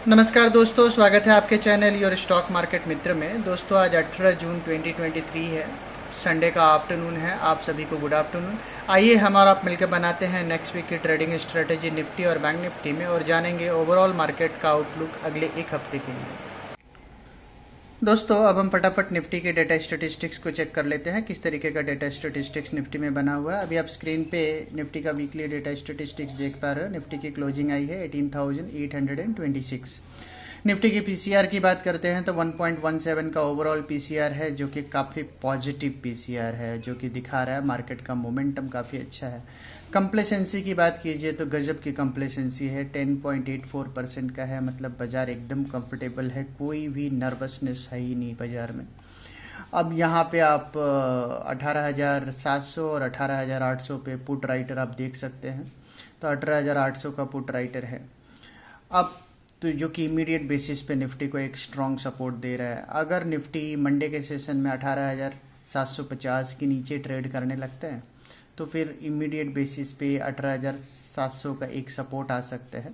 नमस्कार दोस्तों, स्वागत है आपके चैनल योर स्टॉक मार्केट मित्र में। दोस्तों आज 18 जून 2023 है, संडे का आफ्टरनून है। आप सभी को गुड आफ्टरनून। आइए हम और आप मिलकर बनाते हैं नेक्स्ट वीक की ट्रेडिंग स्ट्रेटेजी निफ्टी और बैंक निफ्टी में और जानेंगे ओवरऑल मार्केट का आउटलुक अगले एक हफ्ते के लिए। दोस्तों अब हम फटाफट निफ्टी के डेटा स्टेटिस्टिक्स को चेक कर लेते हैं, किस तरीके का डेटा स्टेटिस्टिक्स निफ्टी में बना हुआ है। अभी आप स्क्रीन पे निफ्टी का वीकली डेटा स्टेटिस्टिक्स देख पा रहे हो। निफ्टी की क्लोजिंग आई है 18,826। निफ्टी की पीसीआर की बात करते हैं तो 1.17 का ओवरऑल पीसीआर है, जो कि काफ़ी पॉजिटिव पीसीआर है, जो कि दिखा रहा है मार्केट का मोमेंटम काफ़ी अच्छा है। कंप्लेसेंसी की बात कीजिए तो गजब की कंप्लेसेंसी है, 10.84% का है। मतलब बाजार एकदम कंफर्टेबल है, कोई भी नर्वसनेस है ही नहीं बाजार में। अब यहाँ पे आप 18,700 और 18,800 पे पुट राइटर आप देख सकते हैं। तो 18,800 का पुट राइटर है अब, तो जो कि इमीडिएट बेसिस पे निफ्टी को एक स्ट्रॉन्ग सपोर्ट दे रहा है। अगर निफ्टी मंडे के सेशन में 18,750 के नीचे ट्रेड करने लगता है तो फिर इमीडिएट बेसिस पे 18,700 का एक सपोर्ट आ सकता है।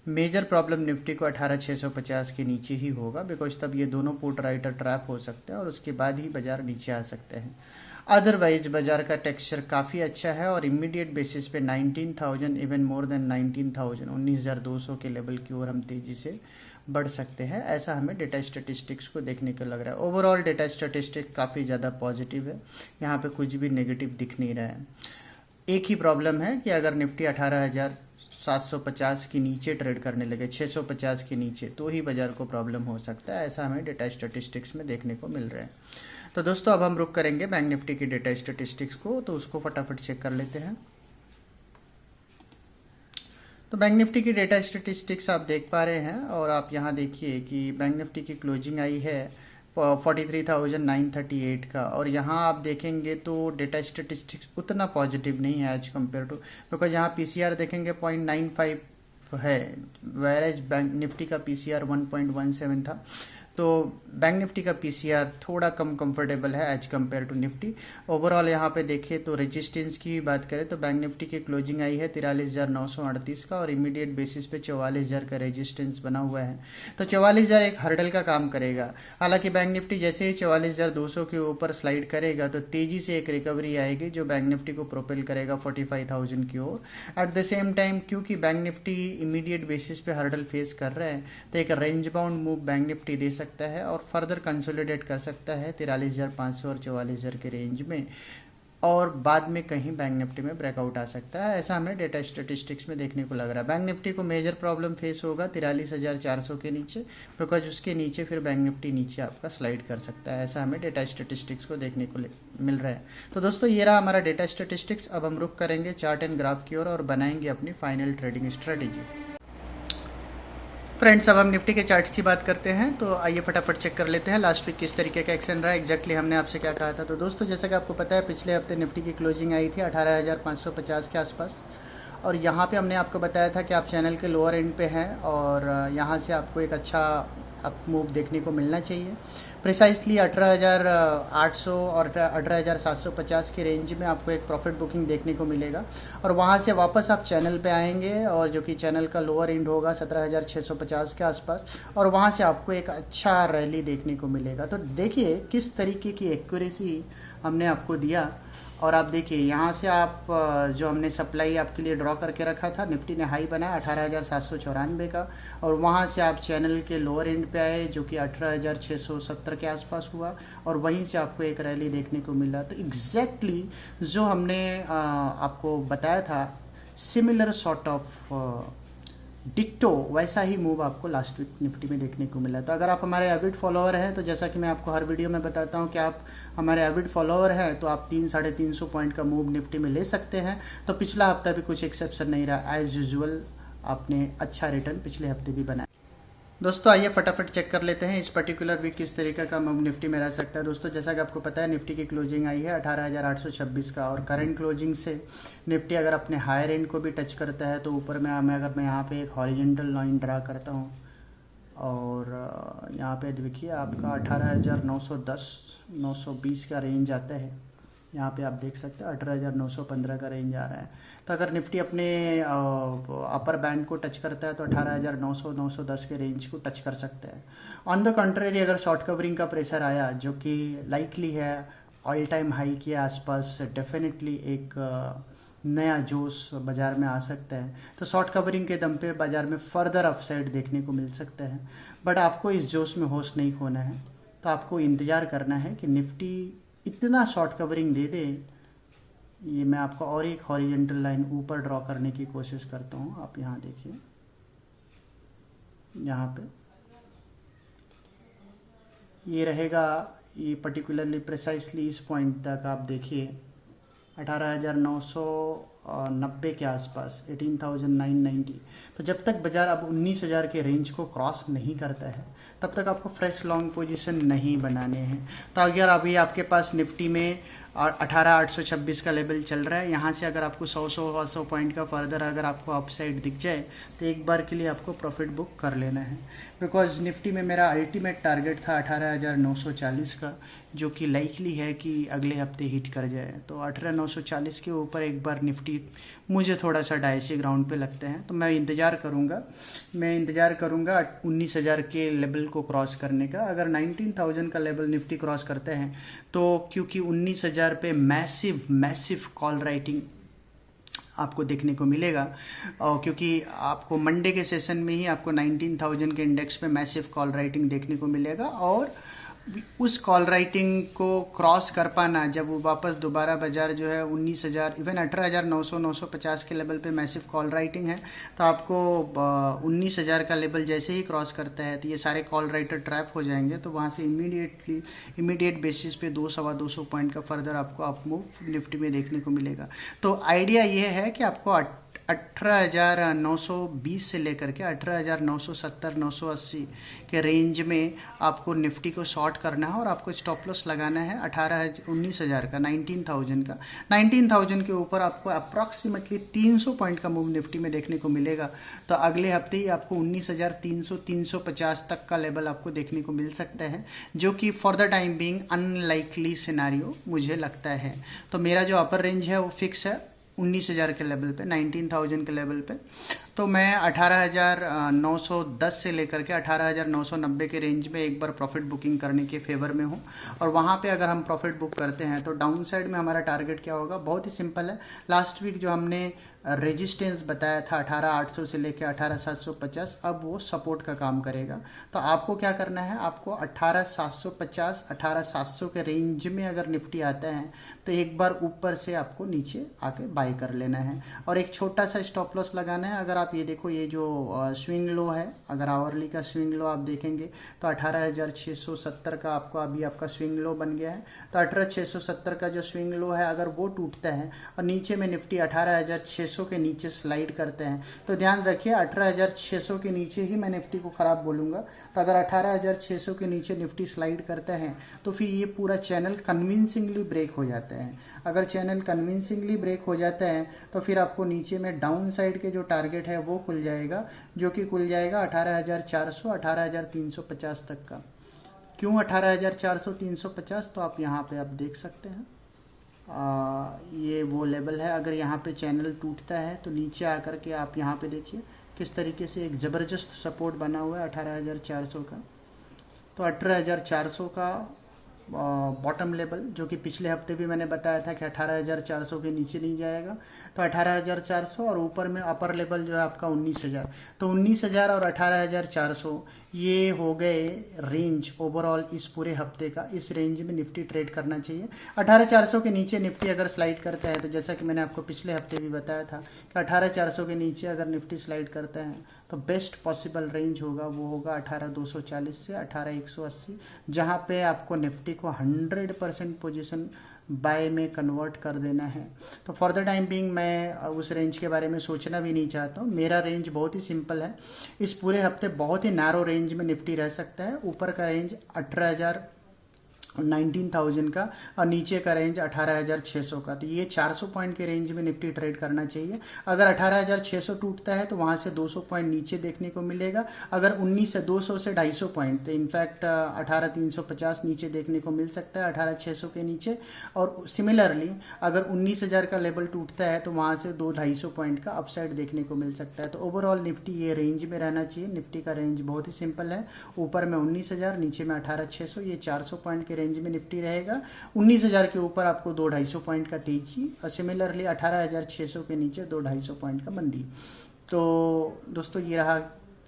मेजर प्रॉब्लम निफ्टी को 18,650 के नीचे ही होगा, बिकॉज तब ये दोनों पुट राइटर ट्रैप हो सकते हैं और उसके बाद ही बाजार नीचे आ सकते हैं। अदरवाइज बाजार का टेक्सचर काफ़ी अच्छा है और इमीडिएट बेसिस पे 19,000 इवन मोर देन 19,000 19,200 के लेवल की ओर हम तेज़ी से बढ़ सकते हैं। ऐसा हमें डेटा स्टेटिस्टिक्स को देखने को लग रहा है। ओवरऑल डेटा स्टेटिस्टिक्स काफ़ी ज़्यादा पॉजिटिव है, यहाँ पे कुछ भी नेगेटिव दिख नहीं रहा है। एक ही प्रॉब्लम है कि अगर निफ्टी 18,750 के नीचे ट्रेड करने लगे, 650 के नीचे, तो ही बाजार को प्रॉब्लम हो सकता है। ऐसा हमें डेटा स्टेटिस्टिक्स में देखने को मिल रहा है। तो दोस्तों अब हम रुक करेंगे बैंक निफ्टी की डेटा स्टेटिस्टिक्स को, तो उसको फटाफट चेक कर लेते हैं। तो बैंक निफ्टी की डेटा स्टेटिस्टिक्स आप देख पा रहे हैं और आप यहाँ देखिए कि बैंक निफ्टी की क्लोजिंग आई है 43,938 का, और यहाँ आप देखेंगे तो डेटा स्टेटिस्टिक्स उतना पॉजिटिव नहीं है एज कम्पेयर टू, बिकॉज यहाँ पीसीआर देखेंगे 0.95 है, वेरेज बैंक निफ्टी का पीसीआर 1.17 था। तो बैंक निफ्टी का पीसीआर थोड़ा कम कंफर्टेबल है as compared to Nifty. Overall यहाँ पे देखिए तो रेजिस्टेंस की बात करें तो बैंक निफ्टी की क्लोजिंग आई है 43,938 का और इमीडिएट बेसिस पे 44,000 का रेजिस्टेंस बना हुआ है। तो 44,000 एक हर्डल का काम करेगा। हालांकि बैंक निफ्टी जैसे ही 44,200 के ऊपर स्लाइड करेगा तो तेजी से एक रिकवरी आएगी जो बैंक निफ्टी को प्रोपेल करेगा 45,000 की ओर। एट द सेम टाइम क्योंकि बैंक निफ्टी इमीडिएट बेसिस पे हर्डल फेस कर रहे हैं तो एक range bound move bank Nifty दे सकता है और फर्दर कंसोलिडेट कर सकता है 43,500 और 44,000 के रेंज में, और बाद में कहीं बैंक निफ्टी में ब्रेकआउट आ सकता है। ऐसा हमें डेटा स्टेटिस्टिक्स में देखने को लग रहा है। बैंक निफ्टी को मेजर प्रॉब्लम फेस होगा 43,400 के नीचे, बिकॉज उसके नीचे फिर बैंक निफ्टी नीचे आपका स्लाइड कर सकता है। ऐसा हमें डेटा स्टेटिस्टिक्स को देखने को मिल रहा है। तो दोस्तों ये रहा हमारा डेटा स्टेटिस्टिक्स। अब हम रुक करेंगे चार्ट एंड ग्राफ की ओर और बनाएंगे अपनी फाइनल ट्रेडिंग स्ट्रेटेजी। फ्रेंड्स अब हम निफ्टी के चार्ट्स की बात करते हैं, तो आइए फटाफट चेक कर लेते हैं लास्ट वीक किस तरीके का एक्शन रहा है। एग्जैक्टली हमने आपसे क्या कहा था। तो दोस्तों जैसा कि आपको पता है पिछले हफ्ते निफ्टी की क्लोजिंग आई थी 18,550 के आसपास, और यहाँ पे हमने आपको बताया था कि आप चैनल के लोअर एंड पे हैं और यहाँ से आपको एक अच्छा अप मूव देखने को मिलना चाहिए। प्रिसाइसली 18,800 और 18,750 के रेंज में आपको एक प्रॉफिट बुकिंग देखने को मिलेगा और वहाँ से वापस आप चैनल पे आएंगे और जो कि चैनल का लोअर एंड होगा 17,650 के आसपास, और वहाँ से आपको एक अच्छा रैली देखने को मिलेगा। तो देखिए किस तरीके की एक्यूरेसी हमने आपको दिया, और आप देखिए यहाँ से आप जो हमने सप्लाई आपके लिए ड्रॉ करके रखा था, निफ्टी ने हाई बनाया 18,794 का और वहाँ से आप चैनल के लोअर एंड पे आए जो कि 18,670 के आसपास हुआ और वहीं से आपको एक रैली देखने को मिला। तो एग्जैक्टली जो हमने आपको बताया था सिमिलर सॉर्ट ऑफ डिक्टो वैसा ही मूव आपको लास्ट वीक निफ्टी में देखने को मिला। तो अगर आप हमारे एविड फॉलोअर हैं तो जैसा कि मैं आपको हर वीडियो में बताता हूं कि आप हमारे एविड फॉलोअर हैं तो आप 300-350 पॉइंट का मूव निफ्टी में ले सकते हैं। तो पिछला हफ्ता भी कुछ एक्सेप्शन नहीं रहा, एज यूजुअल आपने अच्छा रिटर्न पिछले हफ्ते भी बनाया। दोस्तों आइए फटाफट चेक कर लेते हैं इस पर्टिकुलर वीक किस तरीके का मूव निफ्टी में रह सकता है। दोस्तों जैसा कि आपको पता है निफ्टी की क्लोजिंग आई है 18,826 का और करंट क्लोजिंग से निफ्टी अगर अपने हायर एंड को भी टच करता है तो ऊपर में अगर मैं यहाँ पे एक हॉरिजेंटल लाइन ड्रा करता हूँ और यहाँ पे देखिए आपका 18,910 920 का रेंज आता है। यहाँ पे आप देख सकते हैं 18,915 का रेंज आ रहा है। तो अगर निफ्टी अपने अपर बैंड को टच करता है तो 18,900 910 के रेंज को टच कर सकता है। ऑन द कंट्रेरी अगर शॉर्ट कवरिंग का प्रेशर आया, जो कि लाइकली है ऑल टाइम हाई के आसपास, डेफिनेटली एक नया जोश बाज़ार में आ सकता है। तो शॉर्ट कवरिंग के दम पे बाज़ार में फर्दर अपसाइड देखने को मिल सकता है। बट आपको इस जोश में होश नहीं खोना है, तो आपको इंतज़ार करना है कि निफ्टी इतना शॉर्ट कवरिंग दे दे। ये मैं आपको और एक हॉरिजेंटल लाइन ऊपर ड्रॉ करने की कोशिश करता हूँ। आप यहाँ देखिए, यहाँ पे ये रहेगा, ये पर्टिकुलरली प्रिसाइसली इस पॉइंट तक आप देखिए 18,990 के आसपास, 18,990। तो जब तक बाजार अब 19,000 के रेंज को क्रॉस नहीं करता है तब तक आपको फ्रेश लॉन्ग पोजीशन नहीं बनाने हैं। तो अगर अभी आपके पास निफ्टी में 18,826 का लेवल चल रहा है, यहाँ से अगर आपको 100 पॉइंट का फर्दर अगर आपको अपसाइड दिख जाए तो एक बार के लिए आपको प्रॉफिट बुक कर लेना है। बिकॉज निफ्टी में मेरा अल्टीमेट टारगेट था 18,940 का, जो कि लाइकली है कि अगले हफ्ते हिट कर जाए। तो 18,940 के ऊपर एक बार निफ्टी मुझे थोड़ा सा डाइसी ग्राउंड पे लगते हैं, तो मैं इंतज़ार करूँगा 19,000 के लेवल को क्रॉस करने का। अगर 19,000 का लेवल निफ्टी क्रॉस करते हैं तो क्योंकि 19,000 पे मैसिव कॉल राइटिंग आपको देखने को मिलेगा, और क्योंकि आपको मंडे के सेशन में ही आपको 19,000 के इंडेक्स पे मैसिव कॉल राइटिंग देखने को मिलेगा। और उस कॉल राइटिंग को क्रॉस कर पाना, जब वो वापस दोबारा बाजार जो है 19,000 इवन 18,900 950 के लेवल पे मैसिव कॉल राइटिंग है, तो आपको 19,000 का लेवल जैसे ही क्रॉस करता है तो ये सारे कॉल राइटर ट्रैप हो जाएंगे। तो वहाँ से इमीडिएट बेसिस पे 200-250 पॉइंट का फर्दर आपको अप मूव निफ्टी में देखने को मिलेगा। तो आइडिया ये है कि आपको 18,920 से लेकर के 18,970 980 के रेंज में आपको निफ्टी को शॉर्ट करना है, और आपको स्टॉप लॉस लगाना है 19,000 का, 19,000 का। 19,000 के ऊपर आपको अप्रॉक्सीमेटली 300 पॉइंट का मूव निफ्टी में देखने को मिलेगा। तो अगले हफ्ते ही आपको 19,300 350 तक का लेवल आपको देखने को मिल सकता है, जो कि for the time being unlikely scenario मुझे लगता है। तो मेरा जो अपर रेंज है वो फिक्स है 19,000 के लेवल पे, 19,000 के लेवल पे। तो मैं 18,910 से लेकर के 18,990 के रेंज में एक बार प्रॉफिट बुकिंग करने के फेवर में हूँ। और वहाँ पे अगर हम प्रॉफिट बुक करते हैं तो डाउन साइड में हमारा टारगेट क्या होगा, बहुत ही सिंपल है। लास्ट वीक जो हमने रेजिस्टेंस बताया था 18,800 से लेकर 18,750, अब वो सपोर्ट का काम करेगा। तो आपको क्या करना है, आपको 18,750 18,700 के रेंज में अगर निफ्टी आता है तो एक बार ऊपर से आपको नीचे आके बाय कर लेना है, और एक छोटा सा स्टॉप लॉस लगाना है। अगर आप ये देखो, ये जो स्विंग लो है, अगर आवरली का स्विंग लो आप देखेंगे तो 18,670 का आपको अभी आपका स्विंग लो बन गया है। तो 18,670 का जो स्विंग लो है, अगर वो टूटता है और नीचे में निफ्टी 18,600 के नीचे स्लाइड करते हैं, तो ध्यान रखिए 18,600 के नीचे ही मैं निफ्टी को खराब बोलूँगा। तो अगर 18,600 के नीचे निफ्टी स्लाइड करता है तो फिर ये पूरा चैनल कन्विंसिंगली ब्रेक हो जाता है। अगर चैनल कन्विंसिंगली ब्रेक हो जाता है तो फिर आपको नीचे में डाउन साइड के जो टारगेट है वो खुल जाएगा, जो कि खुल जाएगा 18,400 18,350 तक का। क्यों 18,400 350, तो आप यहाँ पे आप देख सकते हैं ये वो लेवल है। अगर यहाँ पे चैनल टूटता है तो नीचे आकर के आप यहाँ पे देखिए किस तरीके से एक ज़बरदस्त सपोर्ट बना हुआ है 18,400 का। तो 18,400 का बॉटम लेवल, जो कि पिछले हफ्ते भी मैंने बताया था कि 18,400 के नीचे नहीं जाएगा, तो 18,400 और ऊपर में अपर लेवल जो है आपका 19,000। तो 19,000 और 18,400 ये हो गए रेंज ओवरऑल इस पूरे हफ्ते का। इस रेंज में निफ्टी ट्रेड करना चाहिए। 18,400 के नीचे निफ्टी अगर स्लाइड करता है तो जैसा कि मैंने आपको पिछले हफ्ते भी बताया था कि 18,400 के नीचे अगर निफ्टी स्लाइड करता है तो बेस्ट पॉसिबल रेंज होगा वो होगा 18,240 से 18,180, जहाँ पे आपको निफ्टी को 100% पोजीशन बाय में कन्वर्ट कर देना है। तो फॉर द टाइम बीइंग मैं उस रेंज के बारे में सोचना भी नहीं चाहता हूँ। मेरा रेंज बहुत ही सिंपल है। इस पूरे हफ्ते बहुत ही नैरो रेंज में निफ्टी रह सकता है। ऊपर का रेंज 19,000 का, और नीचे का रेंज 18,600 का। तो ये 400 पॉइंट के रेंज में निफ्टी ट्रेड करना चाहिए। अगर 18,600 टूटता है तो वहाँ से 200 पॉइंट नीचे देखने को मिलेगा। अगर 200 से 250 पॉइंट, तो इनफैक्ट 18,350 नीचे देखने को मिल सकता है 18,600 के नीचे। और सिमिलरली अगर 19,000 का लेवल टूटता है तो वहाँ से 200-250 पॉइंट का अपसाइड देखने को मिल सकता है। तो ओवरऑल निफ्टी ये रेंज में रहना चाहिए। निफ्टी का रेंज बहुत ही सिंपल है, ऊपर में 19,000, नीचे में 18,600। ये 400 पॉइंट के रेंज में निफ्टी रहेगा। 19,000 के ऊपर आपको 200-250 पॉइंट का तेजी, और सिमिलरली 18,600 के नीचे 200-250 पॉइंट का मंदी। तो दोस्तों ये रहा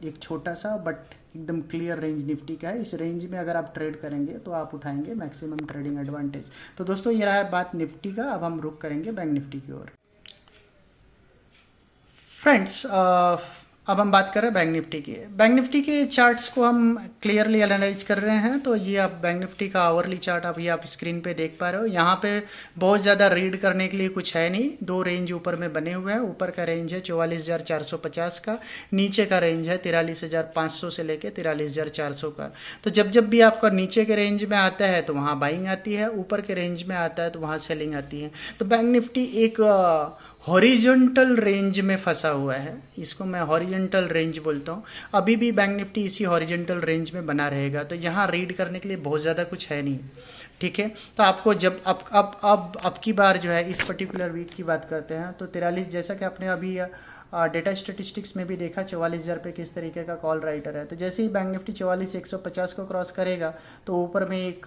एक छोटा सा बट एकदम क्लियर रेंज निफ्टी का है। इस रेंज में अगर आप ट्रेड करेंगे तो आप उठाएंगे मैक्सिमम ट्रेडिंग एडवांटेज। तो दोस्तों ये रहा बात निफ्टी का। अब हम रुक करेंगे बैंक निफ्टी की ओर। फ्रेंड्स, अब हम बात करें बैंक निफ्टी की। बैंक निफ्टी के चार्ट्स को हम क्लियरली एनालाइज कर रहे हैं। तो ये आप बैंक निफ्टी का आवरली चार्ट अभी आप स्क्रीन पे देख पा रहे हो। यहाँ पे बहुत ज़्यादा रीड करने के लिए कुछ है नहीं। दो रेंज ऊपर में बने हुए हैं। ऊपर का रेंज है 44,450 का, नीचे का रेंज है 43,500 से लेके 43,400 का। तो जब जब भी आपका नीचे के रेंज में आता है तो वहाँ बाइंग आती है, ऊपर के रेंज में आता है तो वहाँ सेलिंग आती है। तो बैंक निफ्टी एक हॉरिजॉन्टल रेंज में फंसा हुआ है। इसको मैं हॉरिजॉन्टल रेंज बोलता हूँ। अभी भी बैंक निफ्टी इसी हॉरिजॉन्टल रेंज में बना रहेगा। तो यहाँ रीड करने के लिए बहुत ज़्यादा कुछ है नहीं, ठीक है। तो आपको जब अब की बार जो है इस पर्टिकुलर वीक की बात करते हैं तो 43, जैसा कि आपने अभी डेटा स्टेटिस्टिक्स में भी देखा 44,000 पे किस तरीके का कॉल राइटर है। तो जैसे ही बैंक निफ्टी 44,150 को क्रॉस करेगा तो ऊपर में एक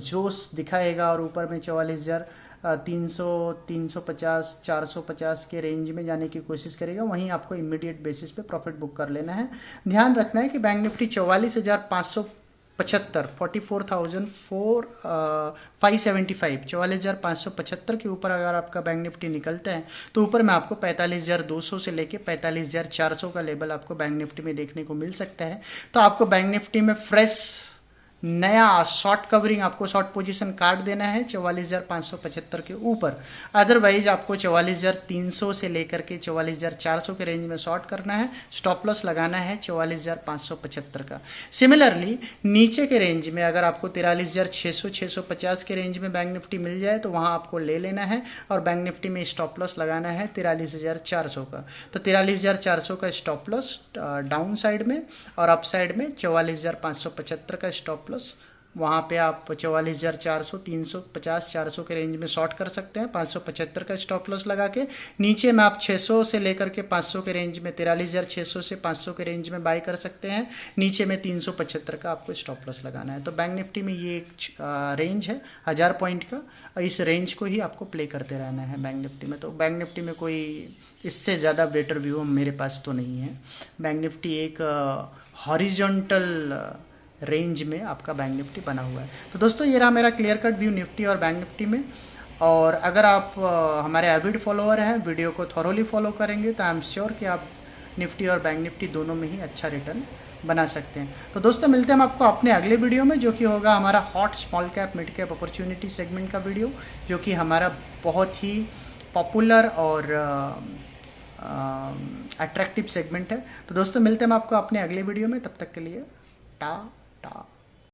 जोश दिखाएगा, और ऊपर में 44,300, 350, 450 के रेंज में जाने की कोशिश करेगा। वहीं आपको इमीडिएट बेसिस पे प्रॉफिट बुक कर लेना है। ध्यान रखना है कि बैंक निफ्टी 44,575, 44,575, 44,575 के ऊपर अगर आपका बैंक निफ्टी निकलता है तो ऊपर में आपको 45,200 से लेके 45,400 का लेवल आपको बैंक निफ्टी में देखने को मिल सकता है। तो आपको बैंक निफ्टी में फ्रेश नया शॉर्ट कवरिंग, आपको शॉर्ट पोजीशन काट देना है 44,575 के ऊपर। अदरवाइज आपको 44,300 से लेकर के 44,400 के रेंज में शॉर्ट करना है। स्टॉप लॉस लगाना है 44,575 का। सिमिलरली नीचे के रेंज में अगर आपको 43,600, 650 के रेंज में बैंक निफ्टी मिल जाए तो वहां आपको ले लेना है, और बैंक निफ्टी में स्टॉप लॉस लगाना है 43,400 का। तो 43,400 का स्टॉप लॉस डाउन साइड में, और अप साइड में 44,575 का स्टॉप प्लस। वहाँ पे आप 44,400, 350, 400 के रेंज में शॉर्ट कर सकते हैं 575 का स्टॉप लॉस लगा के। नीचे में आप 600 से लेकर के 500 के रेंज में, 43,600 से 500 के रेंज में बाई कर सकते हैं। नीचे में 375 का आपको स्टॉप लॉस लगाना है। तो बैंक निफ्टी में ये एक रेंज है 1000 पॉइंट का, और इस रेंज को ही आपको प्ले करते रहना है बैंक निफ्टी में। तो बैंक निफ्टी में कोई इससे ज़्यादा बेटर व्यू मेरे पास तो नहीं है। बैंक निफ्टी एक हॉरिजॉन्टल रेंज में आपका बैंक निफ्टी बना हुआ है। तो दोस्तों ये रहा मेरा क्लियर कट व्यू निफ्टी और बैंक निफ्टी में। और अगर आप हमारे एविड फॉलोअर हैं, वीडियो को थॉरोली फॉलो करेंगे तो आई एम श्योर कि आप निफ्टी और बैंक निफ्टी दोनों में ही अच्छा रिटर्न बना सकते हैं। तो दोस्तों मिलते हैं हम आपको अपने अगले वीडियो में, जो कि होगा हमारा hot small cap mid cap opportunity segment का वीडियो, जो कि हमारा बहुत ही पॉपुलर और अट्रैक्टिव सेगमेंट है। तो दोस्तों मिलते हैं हम आपको अपने अगले वीडियो में। तब तक के लिए टाटा।